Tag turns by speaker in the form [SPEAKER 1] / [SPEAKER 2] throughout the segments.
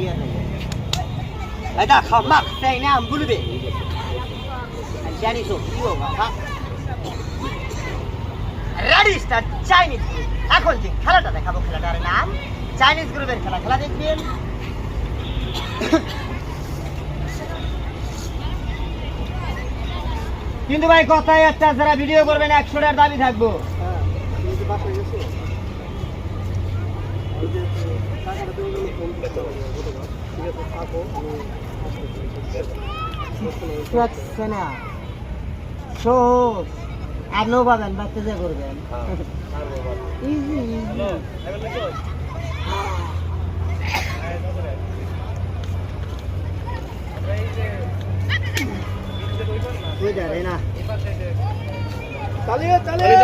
[SPEAKER 1] dia lagi. Ada khamak saya ni ambul be. Jadi so kilo ha. Ready start Chinese group. এখন যে খেলাটা দেখাবো খেলাটার নাম চাইনিজ গ্রুপের খেলা খেলা দেখবেন কিন্তু ভাই কথাই একটা যারা ভিডিও করবেন 100 টাকার দাবি থাকবো হ্যাঁ কিন্তু বাসায় গেছে এই যে টাকাটা দেওয়ার জন্য ফোন করতে হবে ঠিক আছে থাকো আমি না সহজ আর নো পাবেন বাচ্চা যা করবেন ইজি ইজি ওই যা রে না চালিয়ে চালিয়ে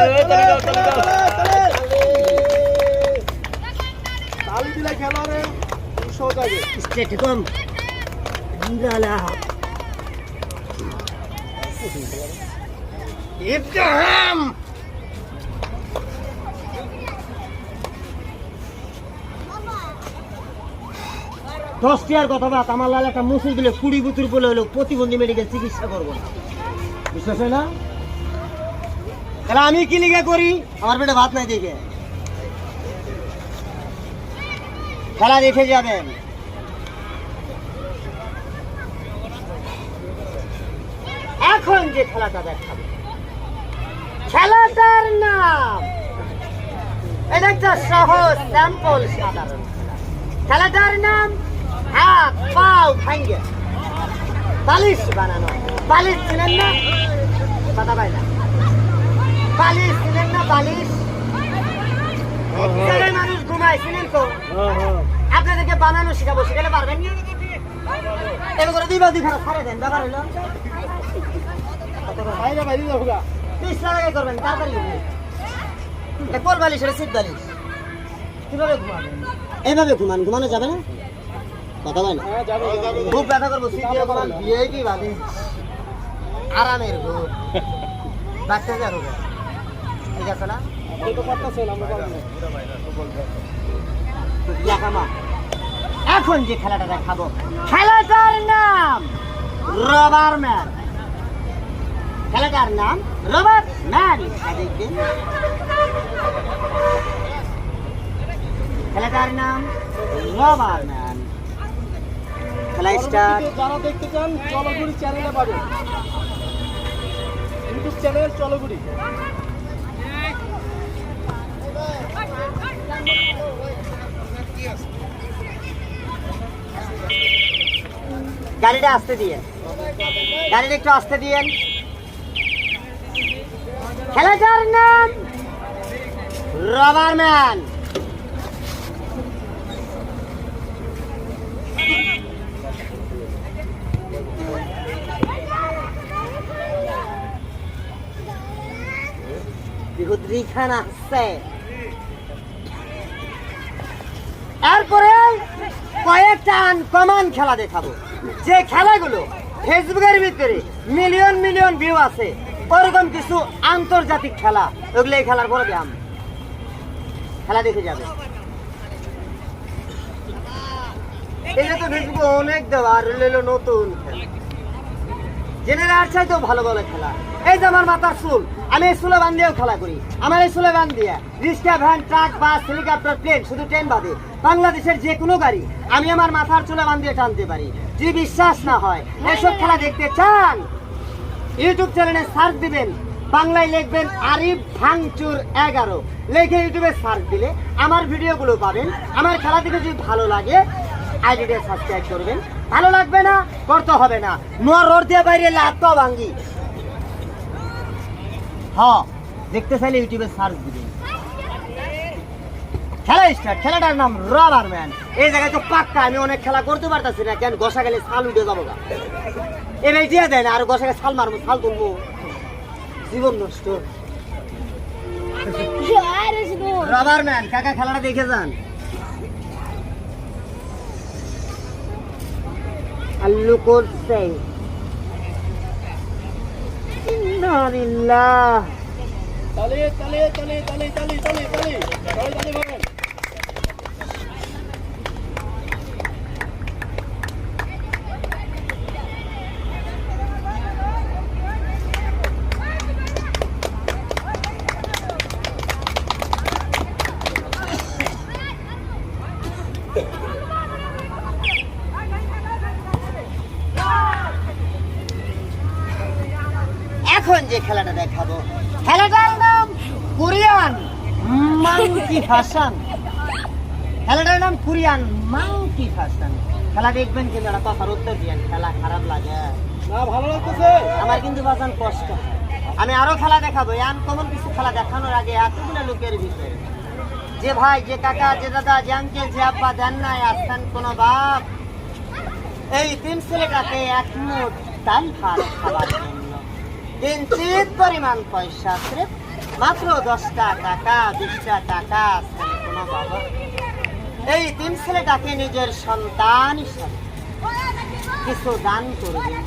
[SPEAKER 1] তালি দিলে খেলা রে সহজ আগে স্টেট কম জিঙ্গালা ইব্রাহিম দশটিয়ার কথা বাত আমার লাল একটা মুসুর দিলে 20 বছর বলে হলো প্রতিবন্ধী মেডিকেল চিকিৎসা করবো না বিশ্বাস হয় না তাহলে আমি কি লিখে করি আমার পেটে ভাত নাই দেখে খেলা দেখে যাবেন এখন যে খেলাটা দেখাবো খেলাটার নাম এটা একটা সহজ স্যাম্পল সাধারণ খেলাটার নাম হাত পাও ভাঙ্গে বালিশ বানানো বালিশ ছিলেন না কথা পাই না বালিশ ছিলেন না বালিশ মানুষ ঘুমায় ছিলেন তো আপনাদেরকে বানানো শিখাবো শিখালে পারবেন এবার করে 2 বালতি খারাপ ছাড়ে দেন ব্যাপার হলো করবেন তাড়াতাড়ি কোল বালিশ সিট বালিশ কিভাবে ঘুমাবেন এইভাবে ঘুমানো যাবে না কথা বলে না খুব ব্যথা করবো বিয়ে কি ভাবি আরামের ঘুম বাচ্চা যাবো ঠিক আছে না এখন যে খেলাটা দেখাবো খেলাটার নাম রবার ম্যান খেলাটার নাম রবার ম্যান দেখবেন খেলাটার নাম রবার ম্যান খেলা স্টার্ট যারা দেখতে চান চলগুড়ি চ্যানেলে পাবেন ইউটিউব চ্যানেল চলগুড়ি গাড়িটা আসতে দিয়েন গাড়িটা একটু আসতে দিয়েন খেলাটার নাম রবার ম্যান এরপরে কয়েকটা আনকমন খেলা দেখাবো যে খেলাগুলো ফেসবুকের ভিতরে মিলিয়ন মিলিয়ন ভিউ আছে ওরকম কিছু আন্তর্জাতিক খেলা ওগুলো এই খেলার বড় ব্যায়াম খেলা দেখে যাবে এটা তো ফেসবুকে অনেক দেওয়া আর নতুন খেলা জেনারেল চাইতেও ভালো ভালো খেলা এই যে আমার মাথার চুল আমি এই চুলে বান দিয়েও খেলা করি আমার এই চুলে বান দিয়ে রিক্সা van truck bus helicopter plane শুধু ট্রেন বাদে বাংলাদেশের যে কোনো গাড়ি আমি আমার মাথার চুলে বান দিয়ে টানতে পারি যদি বিশ্বাস না হয় এসব খেলা দেখতে চান ইউটিউব চ্যানেলে সার্চ দিবেন বাংলায় লিখবেন আরিফ ভাঙচুর 11 লিখে ইউটিউবে সার্চ দিলে আমার ভিডিওগুলো পাবেন আমার খেলা দেখে যদি ভালো লাগে আইডিটা সাবস্ক্রাইব করবেন ভালো লাগবে না করতে হবে না নোয়া রোড দিয়ে বাইরে লাতো ভাঙ্গি হ্যাঁ দেখতে চাইলে ইউটিউবে সার্চ দিবেন খেলা স্টার্ট খেলাটার নাম রবার ম্যান এই জায়গায় তো পাক্কা আমি অনেক খেলা করতে পারতাছি না কেন গসা গেলে ছাল উঠে যাবো গা এবার দিয়ে দেন আর গসা গেলে ছাল মারবো ছাল তুলবো জীবন নষ্ট রবার ম্যান কাকা খেলাটা দেখে যান আল্লু করছে ইন্নালিল্লাহ তালে তালে তালে তালে তালে তালে তালে তালে তালে মাংকি ফ্যাশন, খেলাটার নাম কোরিয়ান মাংকি ফ্যাশন। খেলা দেখবেন কিন্তু একটা কথার উত্তর দিয়েন, খেলা খারাপ লাগে
[SPEAKER 2] না ভালো লাগতেছে।
[SPEAKER 1] আমার কিন্তু বাজান কষ্ট হয়। আমি আরো খেলা দেখাবো, আনকমন কিছু খেলা দেখানোর আগে এতগুলো লোকের ভিতরে যে ভাই, যে কাকা, যে দাদা, যে আঙ্কেল, যে আব্বা দেন নাই আসতেন কোন বাপ এই তিন ছেলেটাকে এক মুঠ ডাল ভাত খাবার জন্য কিঞ্চিত পরিমাণ পয়সা, মাত্র 10টা টাকা 20টা টাকা আসতেন কোন বাবা এই তিন ছেলেটাকে নিজের সন্তান হিসাবে কিছু দান করবেন।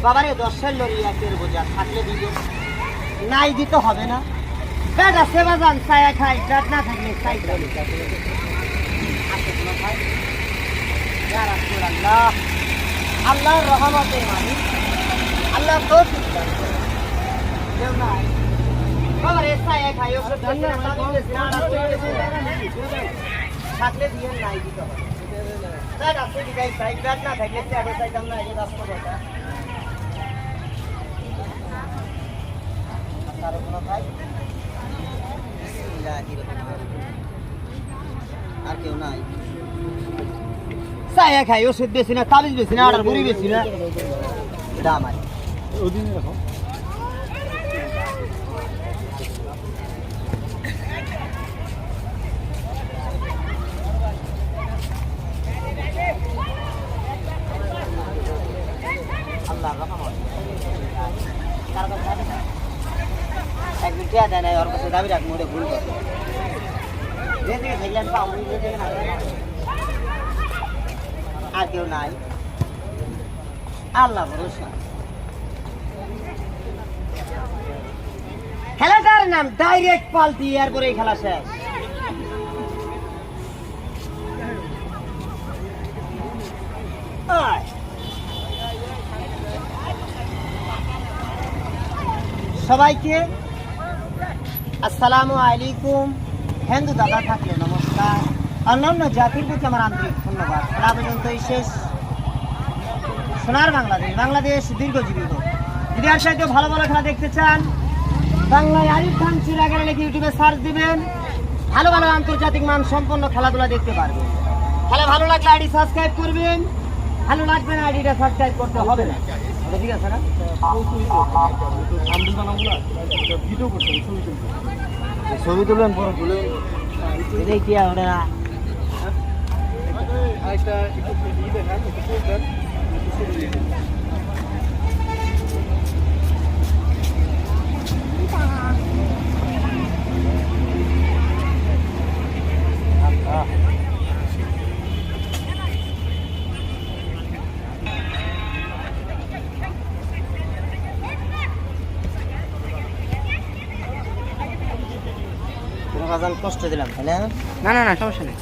[SPEAKER 1] বাবারে 10-এর লরি 1-এর বোঝা থাকলে দিবেন, নাই দিতে হবে না। বেটা সেবা যান, ছায়া খাই, পেট না থাকলে চাই আল্লাহ, আল্লাহর রহমতের মালিক, আল্লাহ তৌফিক দান করেন। কেউ নাই বাবারে ছায়া খাই, ওষুধ থাকলে দিয়ে নাই দিতে হবে। পেট আছে দিদাই চাই, পেট না থাকলে পেটও চাইতাম না, এই রাস্তা কথা। কারো কোনো ভাই আর কেউ নাই, ছায়া খাই, ওষুধ বেশি না, তাবিজ বেশি না, আটার বুড়ি বেশি না, এটা আমার
[SPEAKER 2] ওদিনে রাখো।
[SPEAKER 1] আল্লাহ রহমত। কার কাছে দাবি না, একদিন টিয়া দেয় নাই, ওর কাছে দাবি রাখ, মোড়ে ভুল করছে। যেদিকে থাকলেন পাও, যেদিকে না আর কেউ নাই, আল্লাহ ভরসা। খেলাটার নাম ডাইরেক্ট পাল্টি, এরপরে এই খেলা শেষ। আয়। সবাইকে আসসালামু আলাইকুম। হিন্দু দাদা থাকলে নমস্কার, অন্যান্য জাতির প্রতি আমার আন্তরিক ধন্যবাদ। খেলা পর্যন্ত শেষ। সোনার বাংলাদেশ, বাংলাদেশ দীর্ঘজীবী হোক। যদি আর সাথে ভালো ভালো খেলা দেখতে চান, বাংলায় আরিফ খান চিরাগের লিখে ইউটিউবে সার্চ দিবেন, ভালো ভালো আন্তর্জাতিক মান সম্পন্ন খেলাধুলা দেখতে পারবেন। খেলা ভালো লাগলে আইডি সাবস্ক্রাইব করবেন, ভালো লাগবে না আইডিটা সাবস্ক্রাইব করতে হবে না। ঠিক আছে না?
[SPEAKER 2] ভিডিও করতে ছবি তুলতে।
[SPEAKER 1] ছবি তুলবেন, পরে তুলবেন, এটাই কি ওটা
[SPEAKER 2] আরেকটা একটু দেখান, একটু দেন, একটু ছবি দিয়ে দিন।
[SPEAKER 1] কষ্ট দিলাম, তাই না?
[SPEAKER 3] না না না সমস্যা নেই।